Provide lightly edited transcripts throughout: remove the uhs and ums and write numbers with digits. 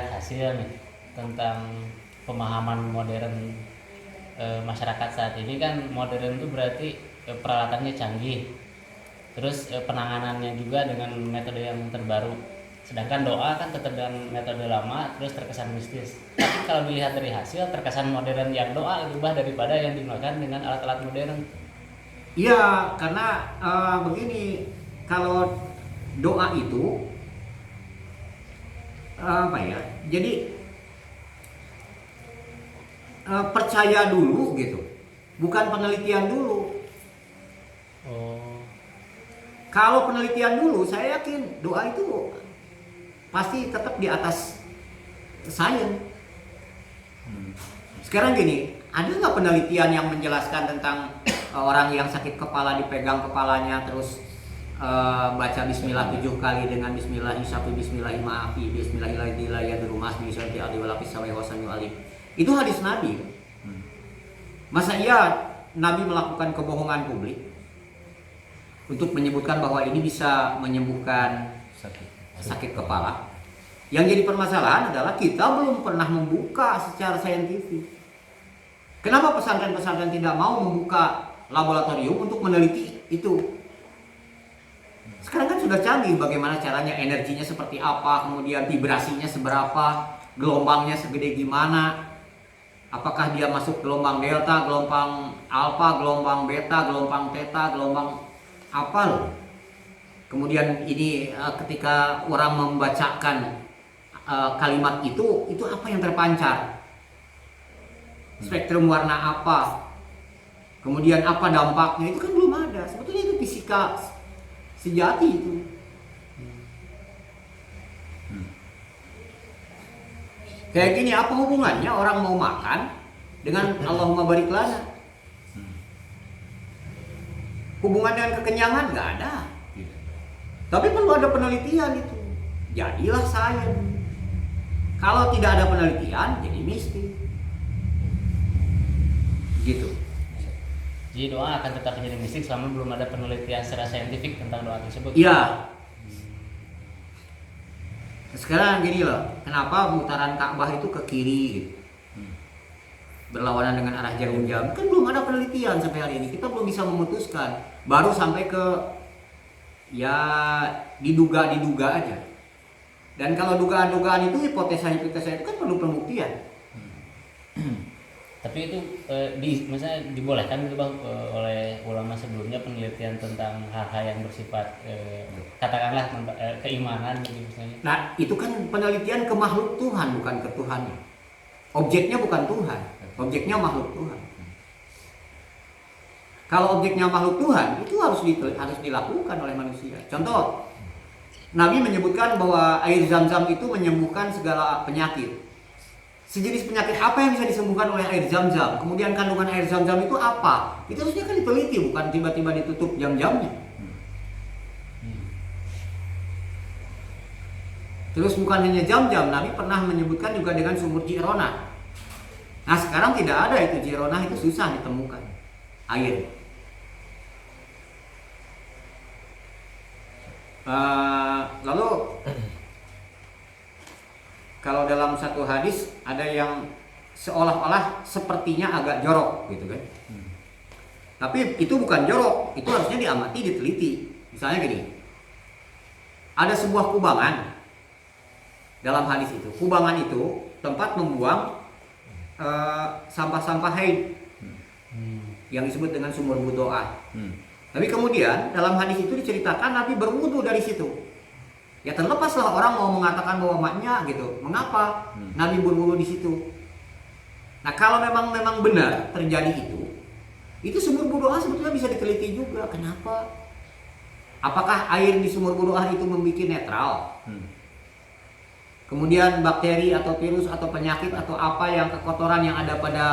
lihat hasil nih tentang pemahaman modern masyarakat saat ini kan modern itu berarti peralatannya canggih, terus penanganannya juga dengan metode yang terbaru. Sedangkan doa kan tetap dengan metode lama, terus terkesan mistis. Tapi kalau dilihat dari hasil, terkesan modern yang doa lebih daripada yang digunakan dengan alat-alat modern. Iya, karena begini, kalau doa itu apa ya? Jadi percaya dulu gitu, bukan penelitian dulu. Oh, Kalau penelitian dulu, saya yakin doa itu pasti tetap di atas sains. Sekarang gini, ada nggak penelitian yang menjelaskan tentang orang yang sakit kepala dipegang kepalanya terus baca Bismillah 7 kali dengan Bismillah hisabi Bismillah maafi Bismillah itu hadis Nabi. Masa iya Nabi melakukan kebohongan publik untuk menyebutkan bahwa ini bisa menyembuhkan sakit kepala? Yang jadi permasalahan adalah kita belum pernah membuka secara saintifik. Kenapa pesantren-pesantren tidak mau membuka laboratorium untuk meneliti itu? Sekarang kan sudah canggih, bagaimana caranya, energinya seperti apa, kemudian vibrasinya seberapa, gelombangnya segede gimana, apakah dia masuk gelombang delta, gelombang alpha, gelombang beta, gelombang theta, gelombang apa loh. Kemudian ini ketika orang membacakan kalimat itu apa yang terpancar, spektrum warna apa, kemudian apa dampaknya, itu kan belum ada. Sebetulnya itu fisika sejati itu. Kayak gini, apa hubungannya orang mau makan dengan Allahumma barik lana? Hubungan dengan kekenyangan nggak ada. Tapi perlu ada penelitian itu. Jadilah sains. Kalau tidak ada penelitian, jadi mistis. Gitu. jadi doa akan tetap menjadi mistik selama belum ada penelitian secara saintifik tentang doa tersebut. Iya. Sekarang gini loh, kenapa putaran Ka'bah itu ke kiri gitu? Berlawanan dengan arah jarum jam? Kan belum ada penelitian sampai hari ini. Kita belum bisa memutuskan. Baru sampai ke ya diduga-diduga aja. Dan kalau dugaan-dugaan itu, hipotesa-hipotesa itu kan perlu pembuktian. Tapi itu misalnya dibolehkan gitu bang oleh ulama sebelumnya penelitian tentang hal-hal yang bersifat katakanlah keimanan gitu misalnya. Nah, itu kan penelitian ke makhluk Tuhan, bukan ke Tuhannya. Objeknya bukan Tuhan, objeknya makhluk Tuhan. Kalau objeknya makhluk Tuhan, itu harus dilakukan oleh manusia. Contoh, Nabi menyebutkan bahwa air Zam-Zam itu menyembuhkan segala penyakit. Sejenis penyakit apa yang bisa disembuhkan oleh air Zam-Zam? Kemudian kandungan air Zam-Zam itu apa? Itu harusnya kan diteliti, bukan tiba-tiba ditutup jam-jamnya. Terus bukan hanya jam-jam, Nabi pernah menyebutkan juga dengan sumur Jirona. Nah, sekarang tidak ada itu, Jirona itu susah ditemukan air. Lalu kalau dalam satu hadis ada yang seolah-olah sepertinya agak jorok gitu kan. Tapi itu bukan jorok, itu harusnya diamati, diteliti. Misalnya gini, ada sebuah kubangan dalam hadis itu. Kubangan itu tempat membuang sampah-sampah haid yang disebut dengan sumur budoah. Tapi kemudian dalam hadis itu diceritakan Nabi berwudu dari situ. Ya terlepaslah orang mau mengatakan bahwa maknya gitu. Mengapa Nabi berwudu di situ? Nah, kalau memang benar terjadi itu sumur budoah sebetulnya bisa diteliti juga. Kenapa? Apakah air di sumur budoah itu membuat netral? Kemudian bakteri atau virus atau penyakit atau apa yang kekotoran yang ada pada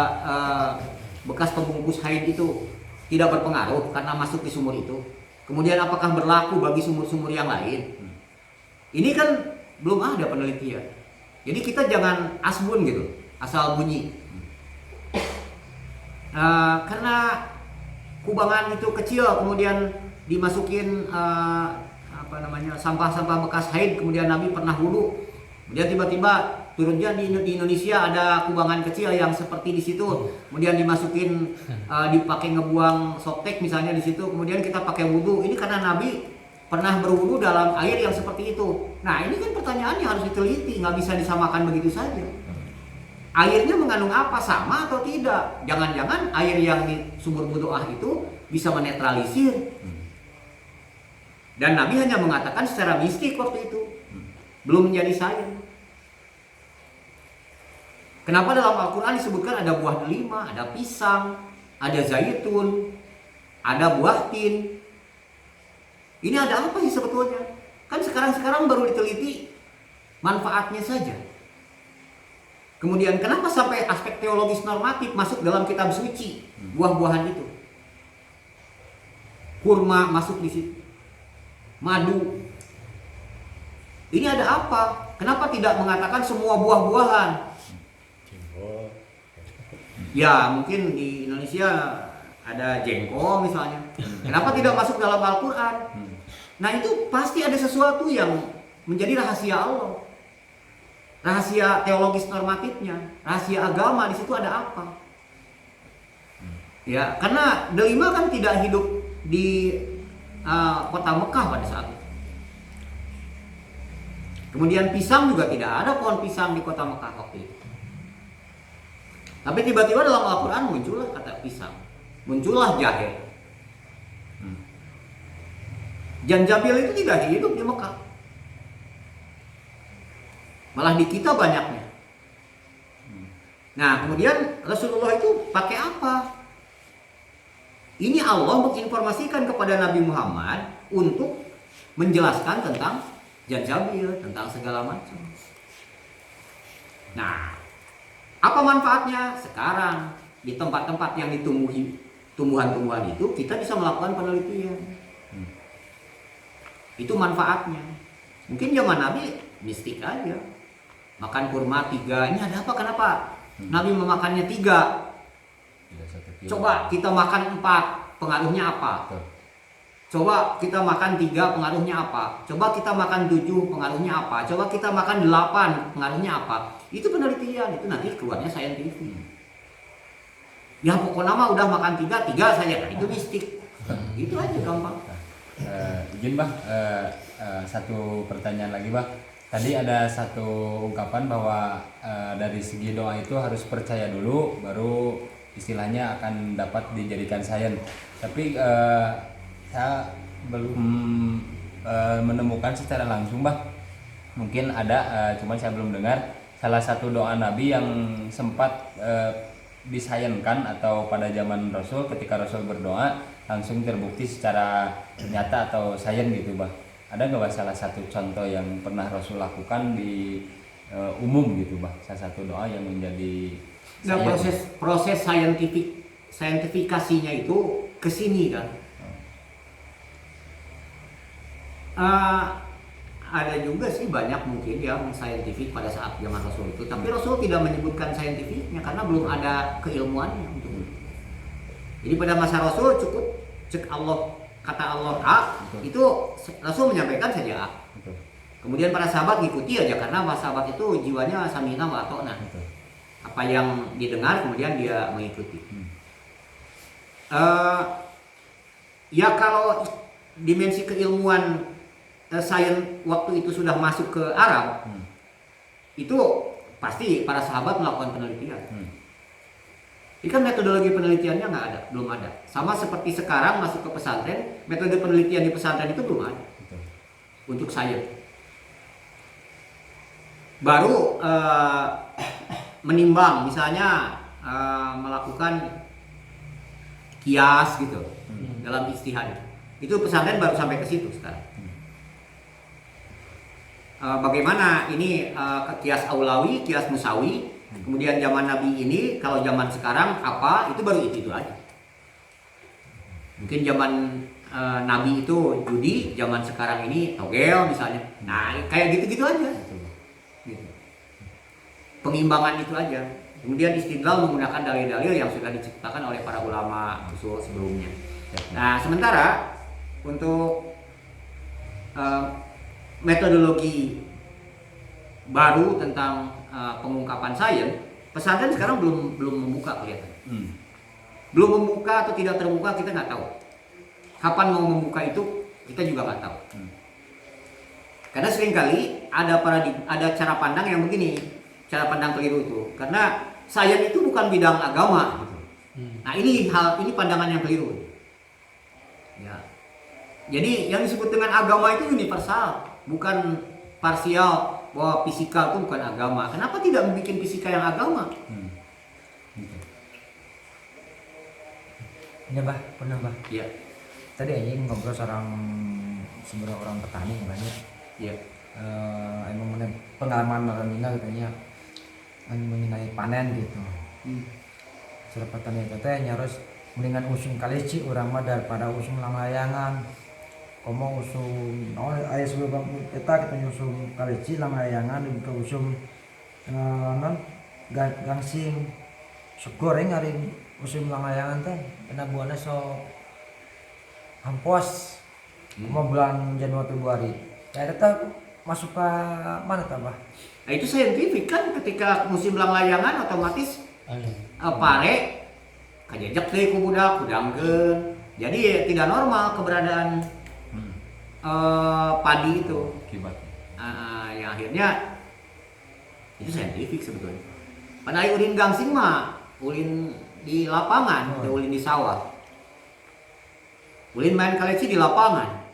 bekas pembungkus haid itu tidak berpengaruh karena masuk di sumur itu. Kemudian apakah berlaku bagi sumur-sumur yang lain? Ini kan belum ada penelitian. Jadi kita jangan asbun gitu, asal bunyi. Karena kubangan itu kecil, kemudian dimasukin sampah-sampah bekas haid, kemudian Nabi pernah wudu, kemudian tiba-tiba turunnya di Indonesia ada kubangan kecil yang seperti di situ, kemudian dimasukin dipakai ngebuang softtek misalnya di situ, kemudian kita pakai wudhu. Ini karena Nabi pernah berwudhu dalam air yang seperti itu. Nah ini kan pertanyaannya harus diteliti, nggak bisa disamakan begitu saja. Airnya mengandung apa, sama atau tidak? Jangan-jangan air yang di sumur wudu'ah itu bisa menetralisir. Dan Nabi hanya mengatakan secara mistik waktu itu, belum menjadi sains. Kenapa dalam Al-Quran disebutkan ada buah delima, ada pisang, ada zaitun, ada buah tin? Ini ada apa sih sebetulnya? Kan sekarang baru diteliti manfaatnya saja. Kemudian kenapa sampai aspek teologis normatif masuk dalam kitab suci buah-buahan itu? Kurma masuk di situ, madu. Ini ada apa? Kenapa tidak mengatakan semua buah-buahan? Ya mungkin di Indonesia ada jengkol misalnya. Kenapa tidak masuk dalam Al-Quran? Nah itu pasti ada sesuatu yang menjadi rahasia Allah. Rahasia teologis normatifnya, rahasia agama di situ ada apa? Ya, karena delima kan tidak hidup di kota Mekah pada saat itu. Kemudian pisang juga tidak ada pohon pisang di kota Mekah waktu itu. Tapi tiba-tiba dalam Al-Quran muncullah kata pisang, muncullah jahe. Janjabil itu tidak hidup di Mekah. Malah di kita banyaknya. Nah kemudian Rasulullah itu pakai apa? Ini Allah menginformasikan kepada Nabi Muhammad untuk menjelaskan tentang janjabil, tentang segala macam. Nah, apa manfaatnya? Sekarang di tempat-tempat yang ditumbuhi tumbuhan-tumbuhan itu kita bisa melakukan penelitian. Itu manfaatnya. Mungkin zaman Nabi mistik aja. Makan kurma 3, ini ada apa? Kenapa Nabi memakannya 3? Coba kita makan 4, pengaruhnya apa? Coba kita makan 3, pengaruhnya apa? Coba kita makan 7, pengaruhnya apa? Coba kita makan 8, pengaruhnya apa? Itu penelitian, itu nanti keluarnya saintifik. Ya pokoknya mah udah makan 3 saja, nah itu mistik. Itu aja gampang. Izin Bah, satu pertanyaan lagi Bah. Tadi ada satu ungkapan bahwa dari segi doa itu harus percaya dulu, baru istilahnya akan dapat dijadikan sains. Tapi saya belum menemukan secara langsung Bah. Mungkin ada, cuman saya belum dengar salah satu doa Nabi yang sempat disayangkan atau pada zaman Rasul ketika Rasul berdoa langsung terbukti secara nyata atau sains gitu Bah. Ada nggak Bah salah satu contoh yang pernah Rasul lakukan di umum gitu Bah, salah satu doa yang menjadi proses saintifikasinya itu kesini kan. Ada juga sih banyak mungkin yang saintifik pada saat zaman Rasul itu, tapi Rasul tidak menyebutkan saintifiknya karena belum ada keilmuannya untuk itu. Jadi pada masa Rasul cukup cek Allah, kata Allah A, itu Rasul menyampaikan saja A. Kemudian para sahabat ngikuti aja karena para sahabat itu jiwanya samina wa atona. Apa yang didengar kemudian dia mengikuti. Ya kalau dimensi keilmuan sains waktu itu sudah masuk ke Arab, itu pasti para sahabat melakukan penelitian. Ini kan metodologi penelitiannya nggak ada, belum ada. Sama seperti sekarang masuk ke pesantren, metode penelitian di pesantren itu belum ada. Untuk sains. Baru menimbang, misalnya melakukan kias gitu dalam ijtihad. Itu pesantren baru sampai ke situ sekarang. Bagaimana ini kias aulawi, kias musawi. Kemudian zaman Nabi ini, kalau zaman sekarang apa, itu baru itu aja. Mungkin zaman Nabi itu judi, zaman sekarang ini togel misalnya. Nah kayak gitu-gitu aja gitu. Pengimbangan itu aja. Kemudian istidlal menggunakan dalil-dalil yang sudah diciptakan oleh para ulama usul sebelumnya. Nah sementara untuk metodologi baru tentang pengungkapan sains, pesantren sekarang belum membuka kelihatan. Hmm. Belum membuka atau tidak terbuka kita nggak tahu. Kapan mau membuka itu kita juga nggak tahu. Karena seringkali ada cara pandang yang begini, cara pandang keliru itu. Karena sains itu bukan bidang agama. Gitu. Nah ini pandangan yang keliru. Ya. Jadi yang disebut dengan agama itu universal, bukan parsial. Bahwa fisika itu bukan agama. Kenapa tidak membuat fisika yang agama? Ini bah, pernah bah. Iya. Tadi aja ngobrol sebenarnya orang petani banyak. Iya. Emang pengalaman Marina katanya mengenai panen gitu. Secara petani itu harus mendingan usung kaleci orang mah daripada usung langlayangan. Komo usung ayah sebelum kita usung kaleci langlayangan dan ke usung gangsing segoreng hari usung langlayangan teh kena buana so hampos mau bulan Januari Februari ya tetap masuk ke mana tabah? Nah itu saintifik kan ketika musim langlayangan otomatis pare kajejek deh ku budak kudangkeun. Jadi tidak normal keberadaan padi itu. Akibat. Yang akhirnya itu saintifik sebetulnya. Padahal ulin gangsing mah ulin di lapangan, ulin di sawah. Ulin main kaleci di lapangan.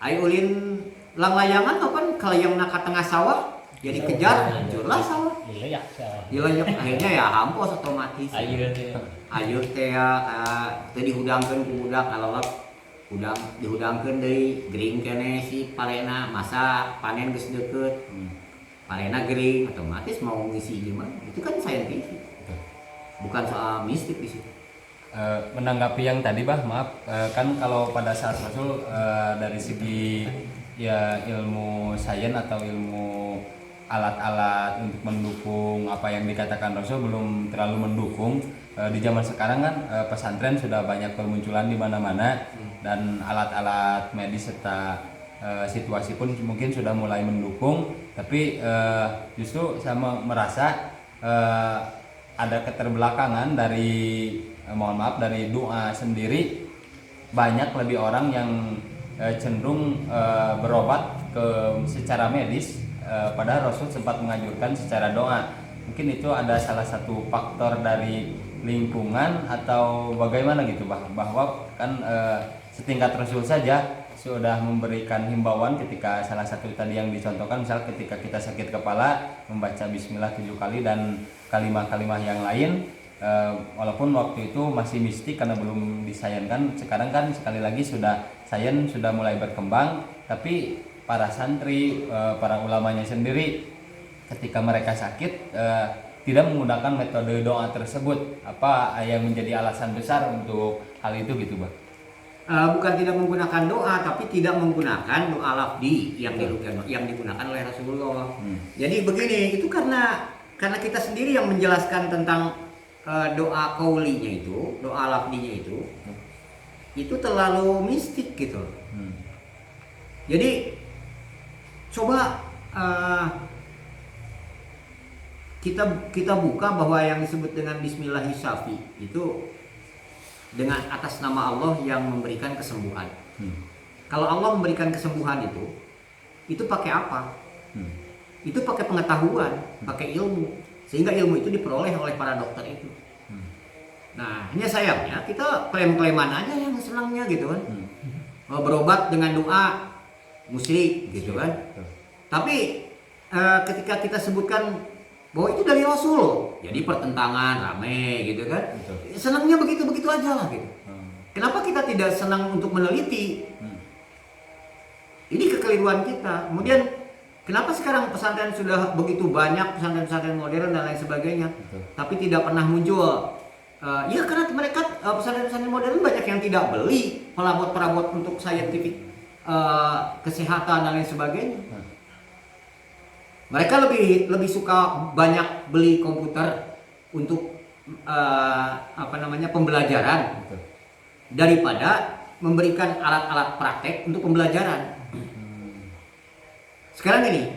Ayo ulin langlayangan kapan kalayang nak tengah sawah jadi kejar hancurlah sawah. Dilayak akhirnya ya hampos otomatis. Ayo teh teu dihudangkeun ku budak alolap udang dihudangkeun deui gering keneh si parena masa panen geus deukeut. Parena gering otomatis mau ngisi gimana? Itu kan saintifik. Bukan soal mistik di situ. Menanggapi yang tadi bah maaf kan kalau pada saat Rasul dari segi ya ilmu sains atau ilmu alat-alat untuk mendukung apa yang dikatakan Rasul belum terlalu mendukung. Di zaman sekarang kan pesantren sudah banyak bermunculan di mana-mana dan alat-alat medis serta situasi pun mungkin sudah mulai mendukung, tapi justru saya merasa ada keterbelakangan dari mohon maaf dari doa sendiri. Banyak lebih orang yang cenderung berobat secara medis, padahal Rasul sempat menganjurkan secara doa. Mungkin itu ada salah satu faktor dari lingkungan atau bagaimana gitu bahwa kan setingkat Rasul saja sudah memberikan himbauan ketika salah satu tadi yang dicontohkan, misal ketika kita sakit kepala membaca bismillah 7 kali dan kalimah-kalimah yang lain. Walaupun waktu itu masih mistik karena belum disayangkan, sekarang kan sekali lagi sains sudah mulai berkembang, tapi para santri, para ulamanya sendiri ketika mereka sakit tidak menggunakan metode doa tersebut. Apa yang menjadi alasan besar untuk hal itu gitu Bang? Bukan tidak menggunakan doa, tapi tidak menggunakan doa lafzi yang digunakan oleh Rasulullah. Jadi begini, itu karena kita sendiri yang menjelaskan tentang doa kaulinya itu, doa lafzinya itu terlalu mistik gitu. Jadi coba kita buka bahwa yang disebut dengan Bismillahirrahmanirrahim itu dengan atas nama Allah yang memberikan kesembuhan. Kalau Allah memberikan kesembuhan itu pakai apa? Itu pakai pengetahuan, pakai ilmu, sehingga ilmu itu diperoleh oleh para dokter itu. Nah, hanya sayangnya kita klaim-klaiman aja yang senangnya gitu kan. Berobat dengan doa musyrik gitu kan. Tapi ketika kita sebutkan bahwa itu dari Rasul, jadi pertentangan rame gitu kan. Senangnya begitu aja lah gitu. Kenapa kita tidak senang untuk meneliti? Ini kekeliruan kita. Kemudian kenapa sekarang pesantren sudah begitu banyak, pesantren-pesantren modern dan lain sebagainya, tapi tidak pernah muncul? Ya karena mereka pesantren-pesantren modern banyak yang tidak beli perabot-perabot untuk saintifik, kesehatan dan lain sebagainya. Mereka lebih suka banyak beli komputer untuk pembelajaran daripada memberikan alat-alat praktek untuk pembelajaran. Sekarang ini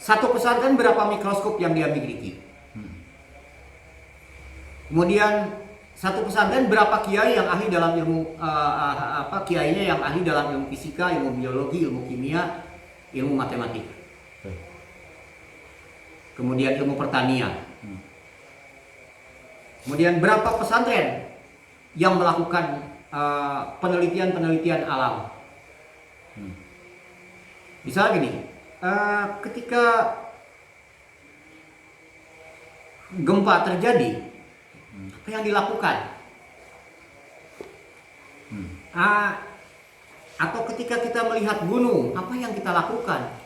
Satu pesantren berapa mikroskop yang dia miliki? Kemudian satu pesantren berapa kiai yang ahli dalam ilmu kiainya yang ahli dalam ilmu fisika, ilmu biologi, ilmu kimia, ilmu matematika. Kemudian ilmu pertanian. Kemudian berapa pesantren yang melakukan penelitian-penelitian alam? Misalnya gini, ketika gempa terjadi, apa yang dilakukan? Atau ketika kita melihat gunung, apa yang kita lakukan?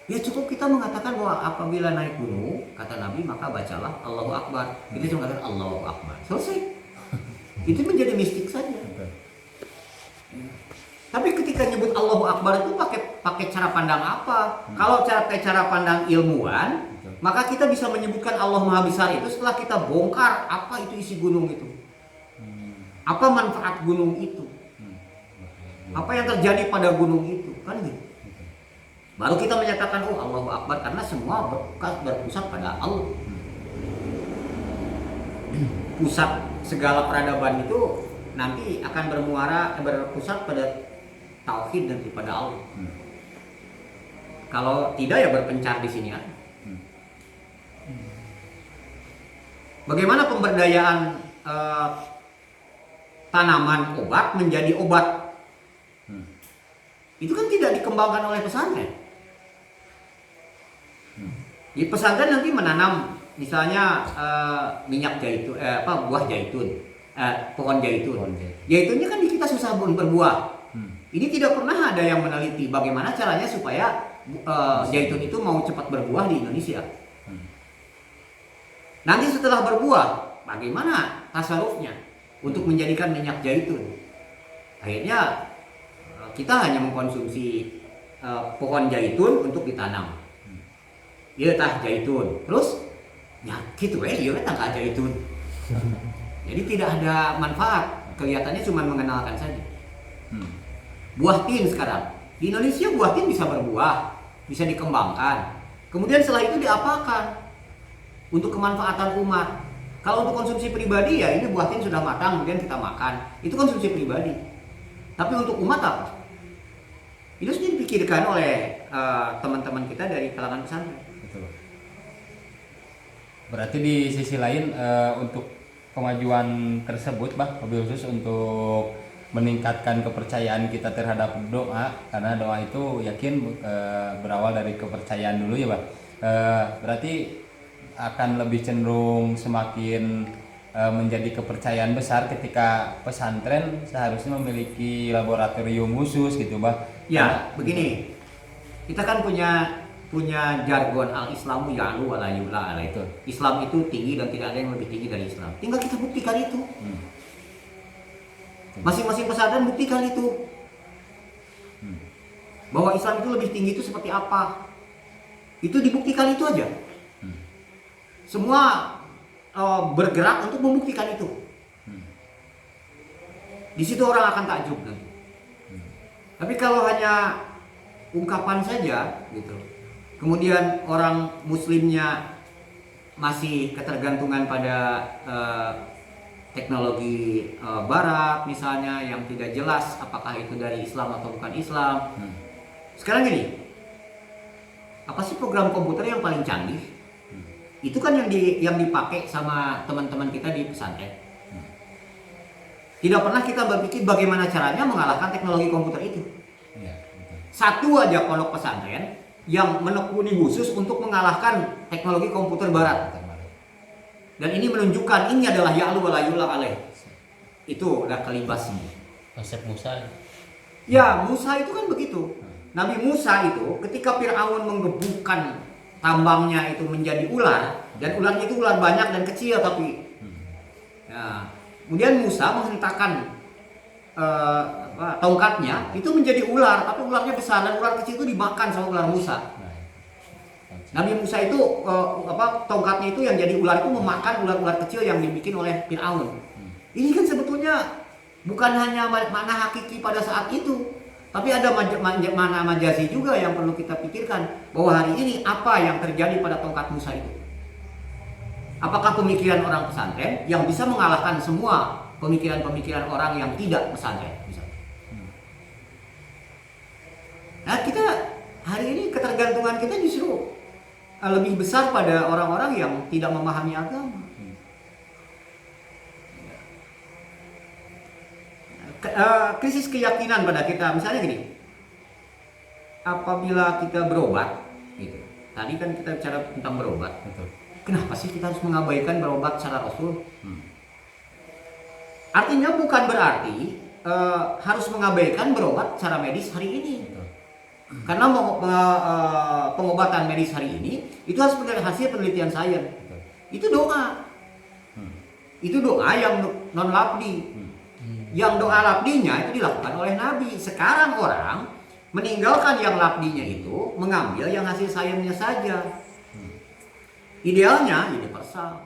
Ya cukup kita mengatakan bahwa apabila naik gunung, kata Nabi, maka bacalah Allahu Akbar. Kita cuma katakan Allahu Akbar. Selesai. Itu menjadi mistik saja. Tapi ketika nyebut Allahu Akbar itu pakai cara pandang apa? Kalau cara pandang ilmuwan, maka kita bisa menyebutkan Allah Maha Besar itu setelah kita bongkar apa itu isi gunung itu. Apa manfaat gunung itu? Apa yang terjadi pada gunung itu? Kan gitu. Baru kita menyatakan oh Allahu Akbar karena semua berpusat pada Allah. Pusat segala peradaban itu nanti akan berpusat pada tauhid dan kepada Allah. Kalau tidak ya berpencar di sini aja. Bagaimana pemberdayaan tanaman obat menjadi obat? Itu kan tidak dikembangkan oleh pesantren. Di pesantren nanti menanam misalnya minyak zaitun, buah zaitun, pohon zaitun. Zaitunnya kan di kita susah berbuah. Ini tidak pernah ada yang meneliti bagaimana caranya supaya zaitun itu mau cepat berbuah di Indonesia. Nanti setelah berbuah, bagaimana tasarufnya untuk menjadikan minyak zaitun? Akhirnya kita hanya mengkonsumsi pohon zaitun untuk ditanam. Iya tah zaitun. Terus ya gitu iya tangka zaitun. Jadi tidak ada manfaat. Kelihatannya cuma mengenalkan saja. Buah tin sekarang. Di Indonesia buah tin bisa berbuah, bisa dikembangkan. Kemudian setelah itu diapakan? Untuk kemanfaatan umat. Kalau untuk konsumsi pribadi ya ini buah tin sudah matang kemudian kita makan. Itu konsumsi pribadi. Tapi untuk umat apa? Itu sudah dipikirkan oleh teman-teman kita dari kalangan pesantren. Betul. Berarti di sisi lain untuk kemajuan tersebut, lebih khusus untuk meningkatkan kepercayaan kita terhadap doa, karena doa itu yakin berawal dari kepercayaan dulu ya, berarti akan lebih cenderung semakin menjadi kepercayaan besar ketika pesantren seharusnya memiliki laboratorium khusus gitu, Ya, begini. Kita kan punya jargon al-Islamu ya'lu wa la yu'la alaihi. Islam itu tinggi dan tidak ada yang lebih tinggi dari Islam. Tinggal kita buktikan itu. Masing-masing pesantren buktikan itu. Bahwa Islam itu lebih tinggi itu seperti apa? Itu dibuktikan itu aja. Semua bergerak untuk membuktikan itu. Di situ orang akan takjub nanti. Tapi kalau hanya ungkapan saja gitu. Kemudian orang muslimnya masih ketergantungan pada teknologi barat misalnya yang tidak jelas apakah itu dari Islam atau bukan Islam. Sekarang gini, apa sih program komputer yang paling canggih? Itu kan yang dipakai sama teman-teman kita di pesantren. Tidak pernah kita berpikir bagaimana caranya mengalahkan teknologi komputer itu. Satu aja pondok pesantren yang menekuni khusus untuk mengalahkan teknologi komputer barat. Dan ini menunjukkan ini adalah ya'lu wa la yu'la alaih. Itu udah kelibas. Konsep Musa. Ya, Musa itu kan begitu. Nabi Musa itu ketika Fir'aun menggebukkan tambangnya itu menjadi ular, dan ularnya itu ular banyak dan kecil tapi ya, kemudian Musa menghentakkan tongkatnya itu menjadi ular, tapi ularnya besar dan ular kecil itu dimakan sama ular Musa. Nabi Musa itu tongkatnya itu yang jadi ular itu memakan ular-ular kecil yang dibikin oleh Fir'aun. Ini kan sebetulnya bukan hanya makna hakiki pada saat itu, Tapi ada mana majazi juga yang perlu kita pikirkan, bahwa hari ini apa yang terjadi pada tongkat Musa itu? Apakah pemikiran orang pesantren yang bisa mengalahkan semua pemikiran-pemikiran orang yang tidak pesantren? Nah, kita hari ini ketergantungan kita justru lebih besar pada orang-orang yang tidak memahami agama. Krisis keyakinan pada kita, misalnya gini, apabila kita berobat, gitu. Tadi kan kita bicara tentang berobat. Betul. Kenapa sih kita harus mengabaikan berobat secara Rasul? Artinya bukan berarti harus mengabaikan berobat secara medis hari ini. Betul. Karena pengobatan medis hari ini itu harus hasil penelitian sains. Betul. Itu doa. Itu doa yang non labdi. Yang doa labdinya itu dilakukan oleh Nabi. Sekarang orang meninggalkan yang labdinya itu, mengambil yang hasil sainsnya saja. Idealnya universal.